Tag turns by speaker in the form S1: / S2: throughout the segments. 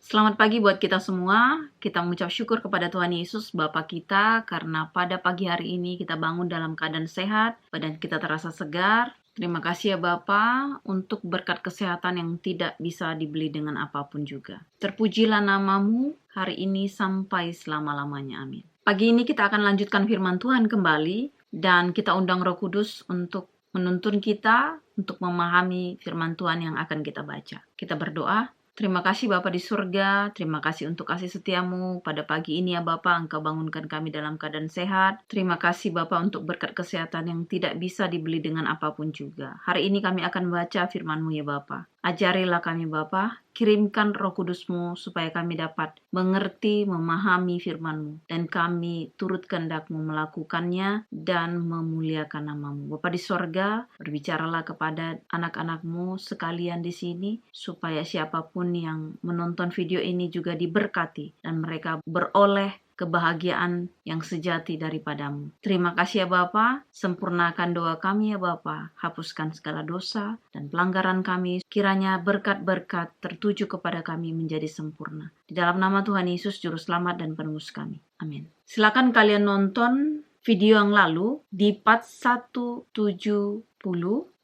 S1: Selamat pagi buat kita semua. Kita mengucap syukur kepada Tuhan Yesus Bapa kita karena pada pagi hari ini kita bangun dalam keadaan sehat, badan kita terasa segar. Terima kasih ya Bapa untuk berkat kesehatan yang tidak bisa dibeli dengan apapun juga. Terpujilah namamu hari ini sampai selama-lamanya. Amin. Pagi ini kita akan lanjutkan firman Tuhan kembali dan kita undang Roh Kudus untuk menuntun kita untuk memahami firman Tuhan yang akan kita baca. Kita berdoa. Terima kasih Bapa di surga, terima kasih untuk kasih setiamu pada pagi ini ya Bapa, Engkau bangunkan kami dalam keadaan sehat. Terima kasih Bapa untuk berkat kesehatan yang tidak bisa dibeli dengan apapun juga. Hari ini kami akan baca firman-Mu ya Bapa. Ajarilah kami Bapa, kirimkan Roh Kudus-Mu supaya kami dapat mengerti, memahami firman-Mu. Dan kami turut kehendak-Mu melakukannya dan memuliakan nama-Mu. Bapa di sorga, berbicaralah kepada anak-anak-Mu sekalian di sini, supaya siapapun yang menonton video ini juga diberkati dan mereka beroleh kebahagiaan yang sejati daripadamu. Terima kasih ya Bapa, sempurnakan doa kami ya Bapa, hapuskan segala dosa dan pelanggaran kami, kiranya berkat-berkat tertuju kepada kami menjadi sempurna. Di dalam nama Tuhan Yesus, Juru Selamat dan Penebus kami. Amin. Silakan kalian nonton video yang lalu di part 170.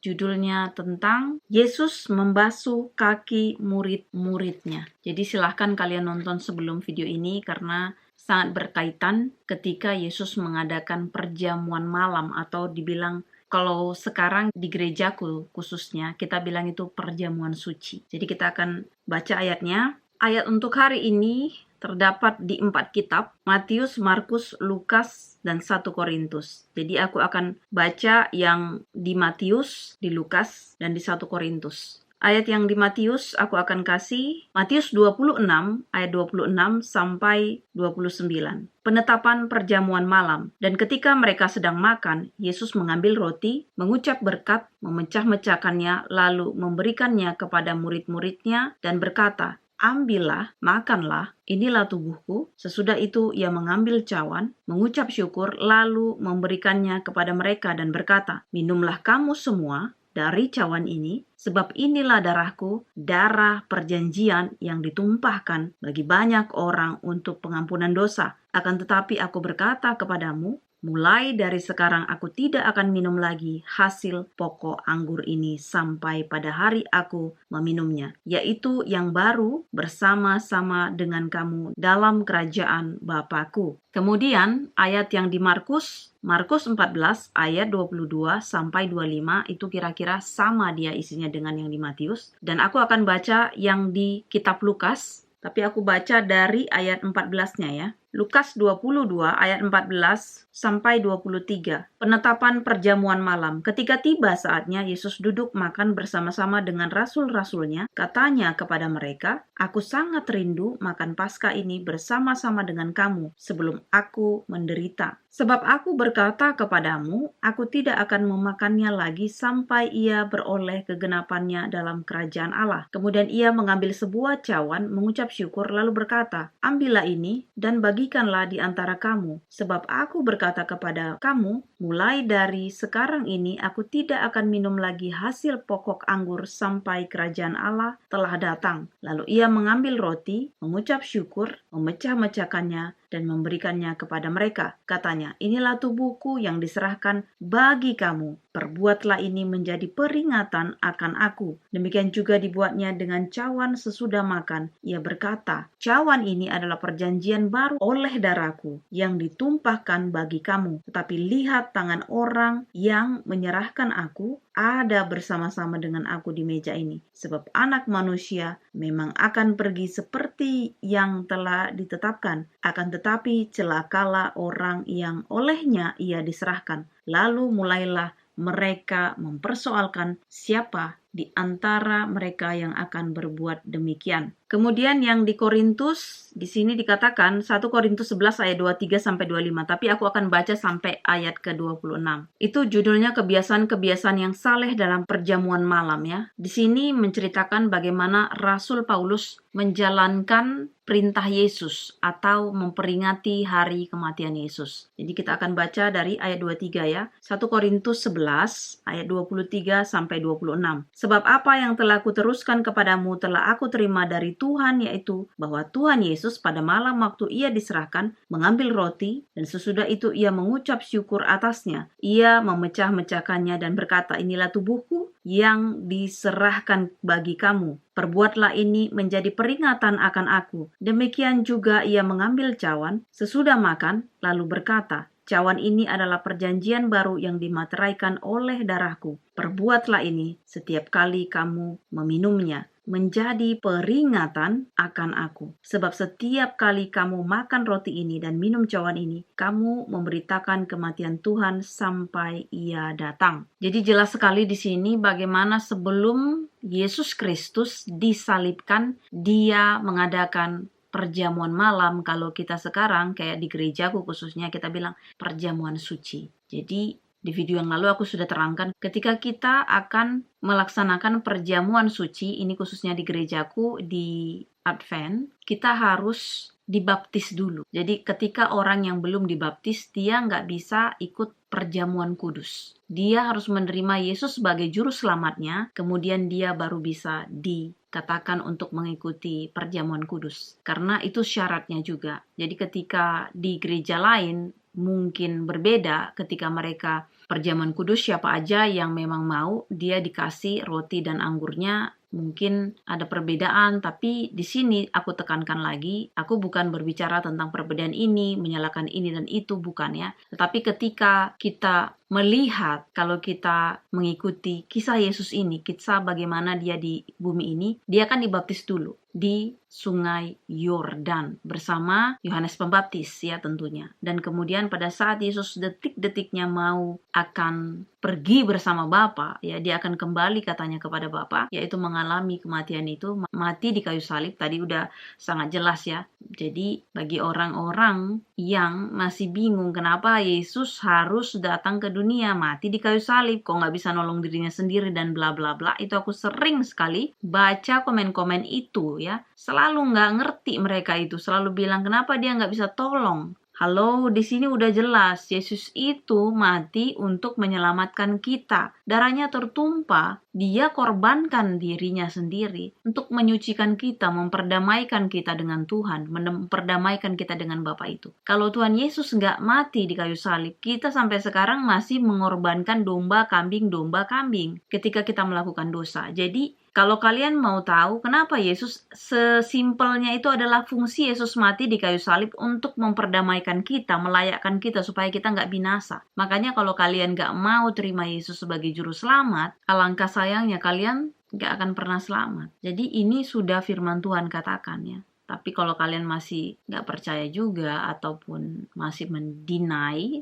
S1: Judulnya tentang Yesus membasuh kaki murid-muridnya. Jadi silahkan kalian nonton sebelum video ini karena sangat berkaitan ketika Yesus mengadakan perjamuan malam atau dibilang kalau sekarang di gerejaku khususnya kita bilang itu perjamuan suci. Jadi kita akan baca ayatnya. Ayat untuk hari ini terdapat di 4 kitab, Matius, Markus, Lukas, dan 1 Korintus. Jadi aku akan baca yang di Matius, di Lukas, dan di 1 Korintus. Ayat yang di Matius aku akan kasih Matius 26 ayat 26 sampai 29. Penetapan perjamuan malam. Dan ketika mereka sedang makan, Yesus mengambil roti, mengucap berkat, memecah-mecahkannya, lalu memberikannya kepada murid-muridnya dan berkata, "Ambillah, makanlah, inilah tubuhku." Sesudah itu ia mengambil cawan, mengucap syukur, lalu memberikannya kepada mereka dan berkata, "Minumlah kamu semua dari cawan ini, sebab inilah darahku, darah perjanjian yang ditumpahkan bagi banyak orang untuk pengampunan dosa. Akan tetapi aku berkata kepadamu, mulai dari sekarang aku tidak akan minum lagi hasil pokok anggur ini sampai pada hari aku meminumnya, yaitu yang baru bersama-sama dengan kamu dalam kerajaan Bapa-Ku." Kemudian ayat yang di Markus 14 ayat 22 sampai 25 itu kira-kira sama dia isinya dengan yang di Matius. Dan aku akan baca yang di kitab Lukas, tapi aku baca dari ayat 14-nya ya. Lukas 22 ayat 14 sampai 23. Penetapan perjamuan malam. Ketika tiba saatnya Yesus duduk makan bersama-sama dengan rasul-rasulnya, katanya kepada mereka, "Aku sangat rindu makan Paskah ini bersama-sama dengan kamu sebelum aku menderita. Sebab aku berkata kepadamu, aku tidak akan memakannya lagi sampai ia beroleh kegenapannya dalam kerajaan Allah." Kemudian ia mengambil sebuah cawan, mengucap syukur, lalu berkata, "Ambillah ini dan bagikanlah di antara kamu. Sebab aku berkata kepada kamu, mulai dari sekarang ini aku tidak akan minum lagi hasil pokok anggur sampai kerajaan Allah telah datang." Lalu ia mengambil roti, mengucap syukur, memecah-mecahkannya, dan memberikannya kepada mereka. Katanya, "Inilah tubuhku yang diserahkan bagi kamu. Perbuatlah ini menjadi peringatan akan aku." Demikian juga dibuatnya dengan cawan sesudah makan. Ia berkata, "Cawan ini adalah perjanjian baru oleh darahku yang ditumpahkan bagi kamu. Tetapi lihat tangan orang yang menyerahkan aku ada bersama-sama dengan aku di meja ini. Sebab Anak Manusia memang akan pergi seperti yang telah ditetapkan. Akan tetapi celakalah orang yang olehnya ia diserahkan." Lalu mulailah mereka mempersoalkan siapa di antara mereka yang akan berbuat demikian. Kemudian yang di Korintus, di sini dikatakan 1 Korintus 11 ayat 23 sampai 25, tapi aku akan baca sampai ayat ke-26. Itu judulnya kebiasaan-kebiasaan yang saleh dalam perjamuan malam ya. Di sini menceritakan bagaimana Rasul Paulus menjalankan perintah Yesus atau memperingati hari kematian Yesus. Jadi kita akan baca dari ayat 23 ya. 1 Korintus 11 ayat 23 sampai 26. Sebab apa yang telah kuteruskan kepadamu telah aku terima dari Tuhan, yaitu bahwa Tuhan Yesus pada malam waktu ia diserahkan mengambil roti, dan sesudah itu ia mengucap syukur atasnya. Ia memecah-mecahkannya dan berkata, inilah tubuhku yang diserahkan bagi kamu. Perbuatlah ini menjadi peringatan akan aku. Demikian juga ia mengambil cawan sesudah makan, lalu berkata, cawan ini adalah perjanjian baru yang dimateraikan oleh darahku. Perbuatlah ini setiap kali kamu meminumnya, menjadi peringatan akan aku. Sebab setiap kali kamu makan roti ini dan minum cawan ini, kamu memberitakan kematian Tuhan sampai ia datang. Jadi jelas sekali di sini bagaimana sebelum Yesus Kristus disalibkan, dia mengadakan perjamuan malam. Kalau kita sekarang kayak di gerejaku khususnya kita bilang perjamuan suci. Jadi di video yang lalu aku sudah terangkan ketika kita akan melaksanakan perjamuan suci, ini khususnya di gerejaku di Advent, kita harus dibaptis dulu. Jadi ketika orang yang belum dibaptis, dia nggak bisa ikut perjamuan kudus. Dia harus menerima Yesus sebagai juru selamatnya, kemudian dia baru bisa dikatakan untuk mengikuti perjamuan kudus. Karena itu syaratnya juga. Jadi ketika di gereja lain mungkin berbeda, ketika mereka perjamuan kudus siapa aja yang memang mau, dia dikasih roti dan anggurnya. Mungkin ada perbedaan, tapi di sini aku tekankan lagi, aku bukan berbicara tentang perbedaan ini, menyalahkan ini dan itu, bukan ya. Tetapi ketika kita melihat, kalau kita mengikuti kisah Yesus ini, kisah bagaimana dia di bumi ini, dia kan dibaptis dulu di sungai Yordan bersama Yohanes Pembaptis ya tentunya. Dan kemudian pada saat Yesus detik-detiknya mau akan pergi bersama Bapa, ya dia akan kembali katanya kepada Bapa, yaitu mengalami kematian itu, mati di kayu salib. Tadi udah sangat jelas ya. Jadi bagi orang-orang yang masih bingung kenapa Yesus harus datang ke dunia, mati di kayu salib, kok nggak bisa nolong dirinya sendiri dan bla bla bla, itu aku sering sekali baca komen-komen itu ya. Selalu nggak ngerti mereka itu, selalu bilang kenapa dia nggak bisa tolong. Halo, di sini udah jelas, Yesus itu mati untuk menyelamatkan kita. Darahnya tertumpah, dia korbankan dirinya sendiri untuk menyucikan kita, memperdamaikan kita dengan Tuhan, memperdamaikan kita dengan Bapa itu. Kalau Tuhan Yesus nggak mati di kayu salib, kita sampai sekarang masih mengorbankan domba kambing ketika kita melakukan dosa. Jadi, kalau kalian mau tahu kenapa Yesus sesimpelnya itu adalah fungsi Yesus mati di kayu salib untuk memperdamaikan kita, melayakkan kita supaya kita nggak binasa. Makanya kalau kalian nggak mau terima Yesus sebagai juru selamat, alangkah sayangnya kalian nggak akan pernah selamat. Jadi ini sudah firman Tuhan katakan ya. Tapi kalau kalian masih nggak percaya juga ataupun masih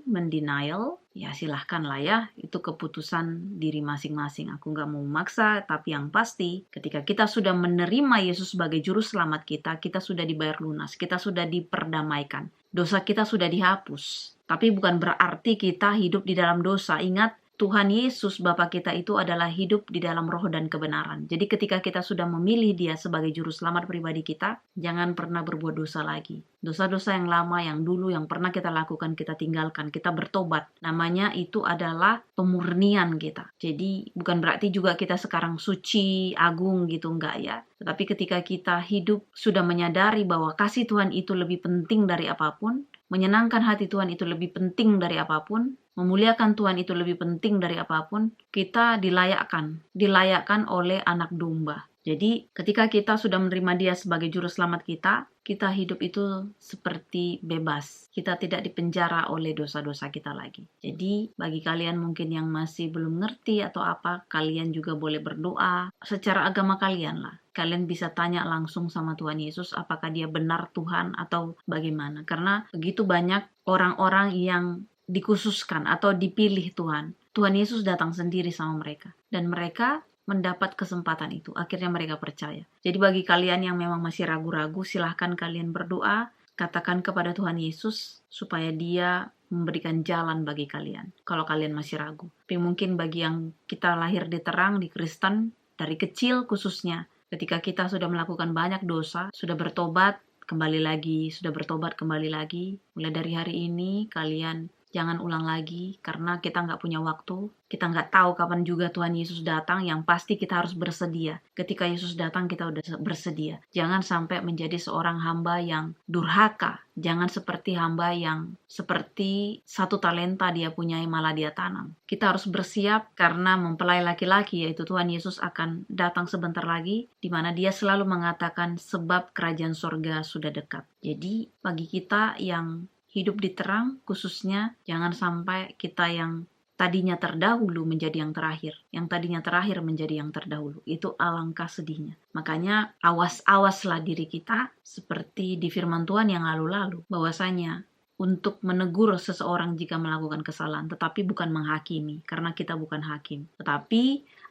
S1: mendenial, ya silahkan lah ya. Itu keputusan diri masing-masing. Aku nggak mau memaksa, tapi yang pasti ketika kita sudah menerima Yesus sebagai juru selamat kita sudah dibayar lunas, kita sudah diperdamaikan. Dosa kita sudah dihapus. Tapi bukan berarti kita hidup di dalam dosa. Ingat, Tuhan Yesus Bapa kita itu adalah hidup di dalam roh dan kebenaran. Jadi ketika kita sudah memilih dia sebagai juru selamat pribadi kita, jangan pernah berbuat dosa lagi. Dosa-dosa yang lama, yang dulu, yang pernah kita lakukan, kita tinggalkan, kita bertobat. Namanya itu adalah pemurnian kita. Jadi bukan berarti juga kita sekarang suci, agung gitu, enggak ya. Tetapi ketika kita hidup sudah menyadari bahwa kasih Tuhan itu lebih penting dari apapun, menyenangkan hati Tuhan itu lebih penting dari apapun, memuliakan Tuhan itu lebih penting dari apapun, kita dilayakkan oleh anak domba. Jadi ketika kita sudah menerima dia sebagai juru selamat kita hidup itu seperti bebas. Kita tidak dipenjara oleh dosa-dosa kita lagi. Jadi bagi kalian mungkin yang masih belum ngerti atau apa, kalian juga boleh berdoa secara agama kalian lah. Kalian bisa tanya langsung sama Tuhan Yesus apakah dia benar Tuhan atau bagaimana. Karena begitu banyak orang-orang yang dikhususkan atau dipilih Tuhan. Tuhan Yesus datang sendiri sama mereka. Dan mereka mendapat kesempatan itu. Akhirnya mereka percaya. Jadi bagi kalian yang memang masih ragu-ragu, silahkan kalian berdoa. Katakan kepada Tuhan Yesus supaya dia memberikan jalan bagi kalian. Kalau kalian masih ragu. Tapi mungkin bagi yang kita lahir di terang, di Kristen, dari kecil khususnya. Ketika kita sudah melakukan banyak dosa, sudah bertobat, kembali lagi, sudah bertobat kembali lagi. Mulai dari hari ini kalian Jangan ulang lagi, karena kita nggak punya waktu. Kita nggak tahu kapan juga Tuhan Yesus datang. Yang pasti kita harus bersedia. Ketika Yesus datang, kita udah bersedia. Jangan sampai menjadi seorang hamba yang durhaka. Jangan seperti hamba yang seperti 1 talenta dia punyai malah dia tanam. Kita harus bersiap karena mempelai laki-laki, yaitu Tuhan Yesus akan datang sebentar lagi, di mana dia selalu mengatakan sebab kerajaan sorga sudah dekat. Jadi bagi kita yang hidup di terang, khususnya jangan sampai kita yang tadinya terdahulu menjadi yang terakhir, yang tadinya terakhir menjadi yang terdahulu. Itu alangkah sedihnya. Makanya awas-awaslah diri kita, seperti di firman Tuhan yang lalu-lalu, bahwasanya untuk menegur seseorang jika melakukan kesalahan, tetapi bukan menghakimi, karena kita bukan hakim. Tetapi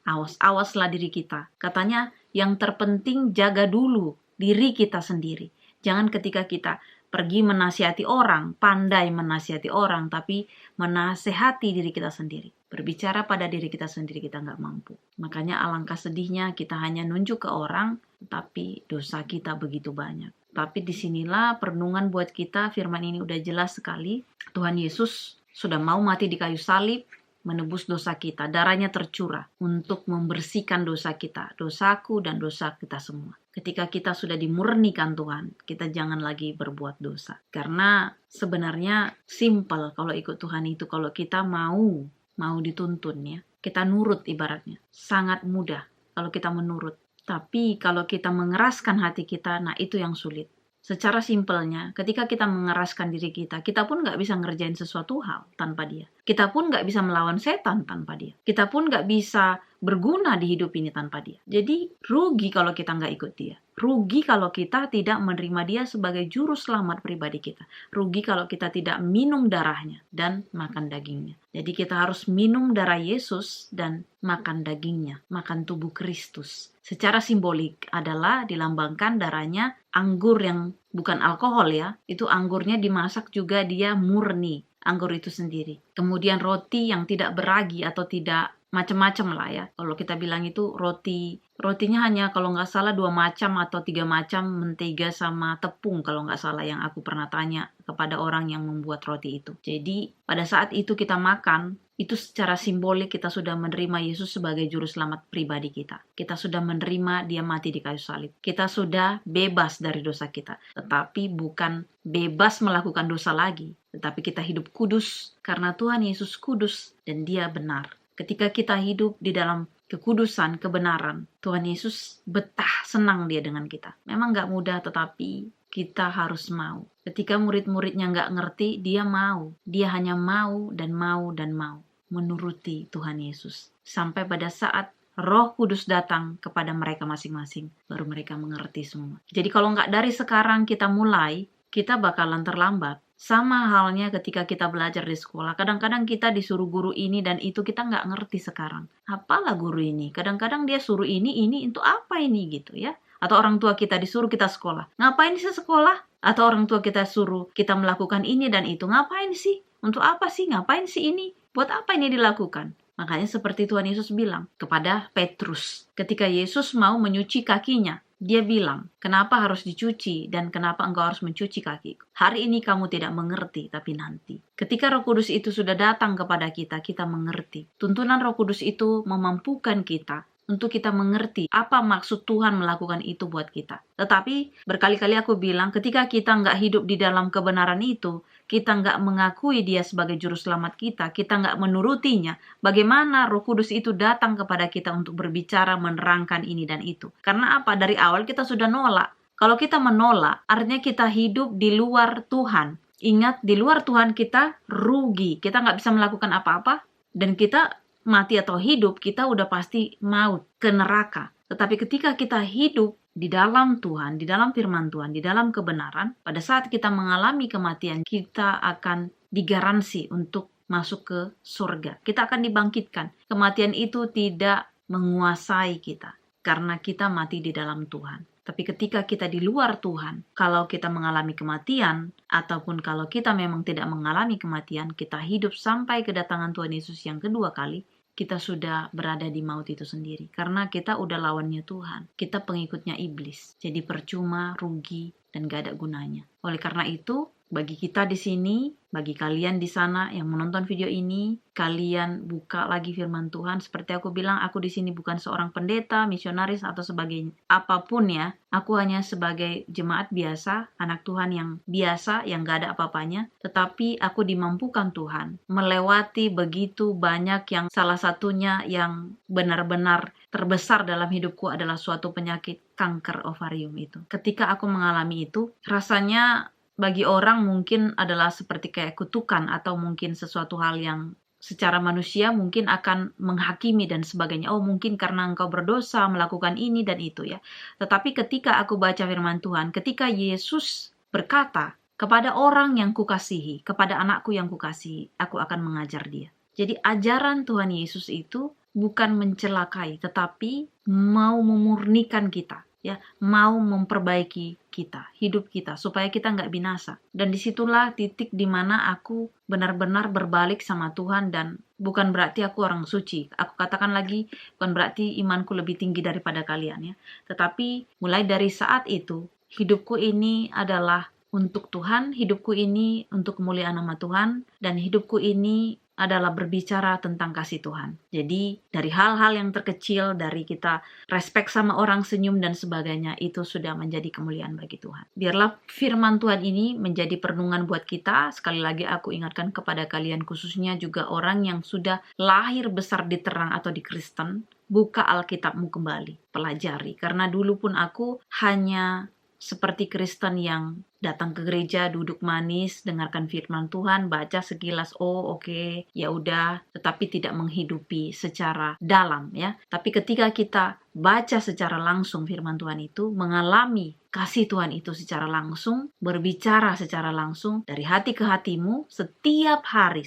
S1: awas-awaslah diri kita. Katanya yang terpenting jaga dulu diri kita sendiri. Jangan ketika kita pergi menasihati orang, pandai menasihati orang, tapi menasehati diri kita sendiri. Berbicara pada diri kita sendiri kita nggak mampu. Makanya alangkah sedihnya kita hanya nunjuk ke orang, tapi dosa kita begitu banyak. Tapi disinilah perenungan buat kita, firman ini udah jelas sekali. Tuhan Yesus sudah mau mati di kayu salib, menebus dosa kita. Darahnya tercurah untuk membersihkan dosa kita, dosaku dan dosa kita semua. Ketika kita sudah dimurnikan Tuhan, kita jangan lagi berbuat dosa. Karena sebenarnya simple kalau ikut Tuhan itu, kalau kita mau dituntun ya. Kita nurut ibaratnya. Sangat mudah kalau kita menurut. Tapi kalau kita mengeraskan hati kita, nah itu yang sulit. Secara simpelnya, ketika kita mengeraskan diri kita pun nggak bisa ngerjain sesuatu hal tanpa dia. Kita pun nggak bisa melawan setan tanpa dia. Kita pun nggak bisa berguna di hidup ini tanpa dia. Jadi rugi kalau kita nggak ikut dia. Rugi kalau kita tidak menerima dia sebagai juru selamat pribadi kita. Rugi kalau kita tidak minum darahnya dan makan dagingnya. Jadi kita harus minum darah Yesus dan makan dagingnya, makan tubuh Kristus. Secara simbolik adalah dilambangkan darahnya anggur yang bukan alkohol ya. Itu anggurnya dimasak juga dia murni, anggur itu sendiri. Kemudian roti yang tidak beragi atau tidak macam-macam lah ya. Kalau kita bilang itu rotinya hanya kalau nggak salah 2 macam atau 3 macam, mentega sama tepung kalau nggak salah yang aku pernah tanya kepada orang yang membuat roti itu. Jadi pada saat itu kita makan, itu secara simbolik kita sudah menerima Yesus sebagai juru selamat pribadi kita. Kita sudah menerima dia mati di kayu salib. Kita sudah bebas dari dosa kita. Tetapi bukan bebas melakukan dosa lagi. Tetapi kita hidup kudus karena Tuhan Yesus kudus dan dia benar. Ketika kita hidup di dalam kekudusan, kebenaran, Tuhan Yesus betah, senang dia dengan kita. Memang gak mudah, tetapi kita harus mau. Ketika murid-muridnya gak ngerti, dia mau. Dia hanya mau dan mau dan mau menuruti Tuhan Yesus. Sampai pada saat Roh Kudus datang kepada mereka masing-masing, baru mereka mengerti semua. Jadi kalau gak dari sekarang kita mulai, kita bakalan terlambat. Sama halnya ketika kita belajar di sekolah. Kadang-kadang kita disuruh guru ini dan itu kita nggak ngerti sekarang. Apalah guru ini? Kadang-kadang dia suruh ini untuk apa ini gitu ya. Atau orang tua kita disuruh kita sekolah. Ngapain sih sekolah? Atau orang tua kita suruh kita melakukan ini dan itu. Ngapain sih? Untuk apa sih? Ngapain sih ini? Buat apa ini dilakukan? Makanya seperti Tuhan Yesus bilang kepada Petrus. Ketika Yesus mau menyuci kakinya. Dia bilang, kenapa harus dicuci dan kenapa engkau harus mencuci kakiku? Hari ini kamu tidak mengerti, tapi nanti. Ketika Roh Kudus itu sudah datang kepada kita, kita mengerti. Tuntunan Roh Kudus itu memampukan kita untuk kita mengerti apa maksud Tuhan melakukan itu buat kita. Tetapi berkali-kali aku bilang, ketika kita nggak hidup di dalam kebenaran itu, kita nggak mengakui dia sebagai juru selamat kita nggak menurutinya, bagaimana Roh Kudus itu datang kepada kita untuk berbicara, menerangkan ini dan itu. Karena apa? Dari awal kita sudah nolak. Kalau kita menolak, artinya kita hidup di luar Tuhan. Ingat, di luar Tuhan kita rugi. Kita nggak bisa melakukan apa-apa, dan kita mati atau hidup, kita udah pasti maut ke neraka. Tetapi ketika kita hidup di dalam Tuhan, di dalam firman Tuhan, di dalam kebenaran, pada saat kita mengalami kematian, kita akan digaransi untuk masuk ke surga. Kita akan dibangkitkan. Kematian itu tidak menguasai kita, karena kita mati di dalam Tuhan. Tapi ketika kita di luar Tuhan, kalau kita mengalami kematian, ataupun kalau kita memang tidak mengalami kematian, kita hidup sampai kedatangan Tuhan Yesus yang kedua kali, kita sudah berada di maut itu sendiri. Karena kita udah lawannya Tuhan. Kita pengikutnya iblis. Jadi percuma, rugi, dan gak ada gunanya. Oleh karena itu, bagi kita di sini, bagi kalian di sana yang menonton video ini, kalian buka lagi firman Tuhan. Seperti aku bilang, aku di sini bukan seorang pendeta, misionaris atau sebagainya. Apapun ya, aku hanya sebagai jemaat biasa, anak Tuhan yang biasa, yang gak ada apa-apanya. Tetapi aku dimampukan Tuhan melewati begitu banyak yang salah satunya yang benar-benar terbesar dalam hidupku adalah suatu penyakit kanker ovarium itu. Ketika aku mengalami itu, rasanya bagi orang mungkin adalah seperti kayak kutukan atau mungkin sesuatu hal yang secara manusia mungkin akan menghakimi dan sebagainya. Oh, mungkin karena engkau berdosa melakukan ini dan itu ya. Tetapi ketika aku baca firman Tuhan, ketika Yesus berkata, kepada orang yang kukasihi, kepada anakku yang kukasihi, aku akan mengajar dia. Jadi ajaran Tuhan Yesus itu bukan mencelakai, tetapi mau memurnikan kita. Ya, mau memperbaiki kita, hidup kita, supaya kita nggak binasa. Dan disitulah titik dimana aku benar-benar berbalik sama Tuhan, dan bukan berarti aku orang suci. Aku katakan lagi, bukan berarti imanku lebih tinggi daripada kalian ya. Tetapi mulai dari saat itu, hidupku ini adalah untuk Tuhan, hidupku ini untuk kemuliaan nama Tuhan, dan hidupku ini adalah berbicara tentang kasih Tuhan. Jadi dari hal-hal yang terkecil, dari kita respect sama orang, senyum dan sebagainya, itu sudah menjadi kemuliaan bagi Tuhan. Biarlah firman Tuhan ini menjadi perenungan buat kita. Sekali lagi aku ingatkan kepada kalian, khususnya juga orang yang sudah lahir besar di terang atau di Kristen, buka Alkitabmu kembali, pelajari. Karena dulu pun aku hanya seperti Kristen yang datang ke gereja, duduk manis, dengarkan firman Tuhan, baca sekilas, oh oke, ya udah, tetapi tidak menghidupi secara dalam ya. Tapi ketika kita baca secara langsung firman Tuhan itu, mengalami kasih Tuhan itu secara langsung, berbicara secara langsung dari hati ke hatimu setiap hari,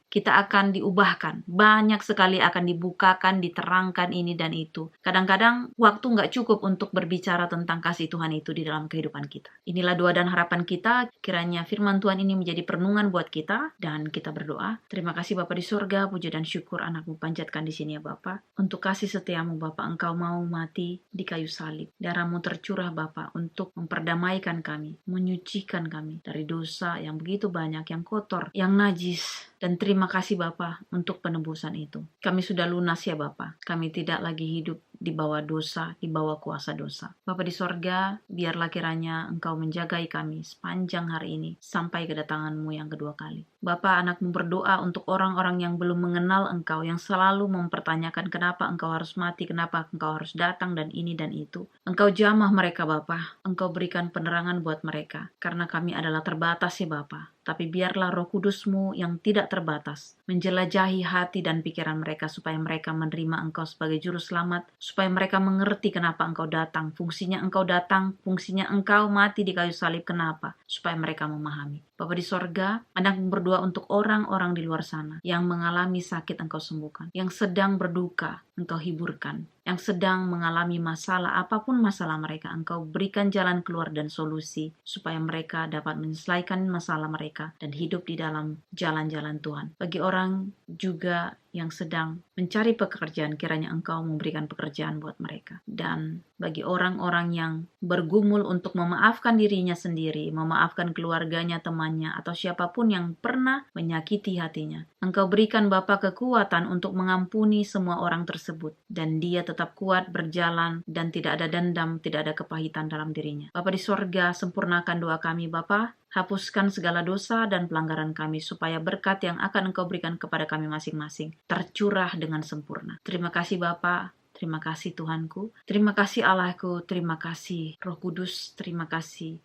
S1: kita akan diubahkan. Banyak sekali akan dibukakan, diterangkan ini dan itu. Kadang-kadang waktu nggak cukup untuk berbicara tentang kasih Tuhan itu di dalam kehidupan kita. Inilah doa dan harapan kita, kiranya firman Tuhan ini menjadi perenungan buat kita, dan kita berdoa. Terima kasih Bapa di surga, puja dan syukur anakmu panjatkan di sini ya Bapa. Untuk kasih setiamu Bapa, engkau mau mati di kayu salib. Darahmu tercurah Bapa untuk memperdamaikan kami, menyucikan kami dari dosa yang begitu banyak, yang kotor, yang najis. Dan terima kasih Bapa untuk penebusan itu. Kami sudah lunas ya Bapa. Kami tidak lagi hidup di bawah dosa, di bawah kuasa dosa. Bapa di sorga, biarlah kiranya Engkau menjagai kami sepanjang hari ini sampai kedatangan-Mu yang kedua kali. Bapa, anakmu berdoa untuk orang-orang yang belum mengenal Engkau, yang selalu mempertanyakan kenapa Engkau harus mati, kenapa Engkau harus datang dan ini dan itu. Engkau jamah mereka Bapa, Engkau berikan penerangan buat mereka, karena kami adalah terbatas ya Bapa. Tapi biarlah Roh Kudus-Mu yang tidak terbatas menjelajahi hati dan pikiran mereka supaya mereka menerima Engkau sebagai juru selamat, supaya mereka mengerti kenapa Engkau datang, fungsinya Engkau datang, fungsinya Engkau mati di kayu salib, kenapa? Supaya mereka memahami. Bapa di sorga, anakmu berdoa untuk orang-orang di luar sana yang mengalami sakit Engkau sembuhkan, yang sedang berduka Engkau hiburkan, yang sedang mengalami masalah, apapun masalah mereka, Engkau berikan jalan keluar dan solusi supaya mereka dapat menyelesaikan masalah mereka dan hidup di dalam jalan-jalan Tuhan. Bagi orang juga yang sedang mencari pekerjaan, kiranya Engkau memberikan pekerjaan buat mereka. Dan bagi orang-orang yang bergumul untuk memaafkan dirinya sendiri, memaafkan keluarganya, temannya, atau siapapun yang pernah menyakiti hatinya, Engkau berikan Bapa kekuatan untuk mengampuni semua orang tersebut, dan dia tetap kuat berjalan dan tidak ada dendam, tidak ada kepahitan dalam dirinya. Bapa di sorga, sempurnakan doa kami Bapa. Hapuskan segala dosa dan pelanggaran kami, supaya berkat yang akan Engkau berikan kepada kami masing-masing tercurah dengan sempurna. Terima kasih Bapa, terima kasih Tuhanku, terima kasih Allahku, terima kasih Roh Kudus, terima kasih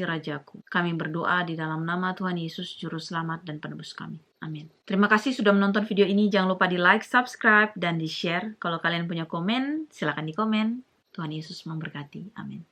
S1: Rajaku. Kami berdoa di dalam nama Tuhan Yesus, Juru Selamat dan Penebus kami. Amin. Terima kasih sudah menonton video ini. Jangan lupa di like, subscribe, dan di share. Kalau kalian punya komen, silakan di komen. Tuhan Yesus memberkati. Amin.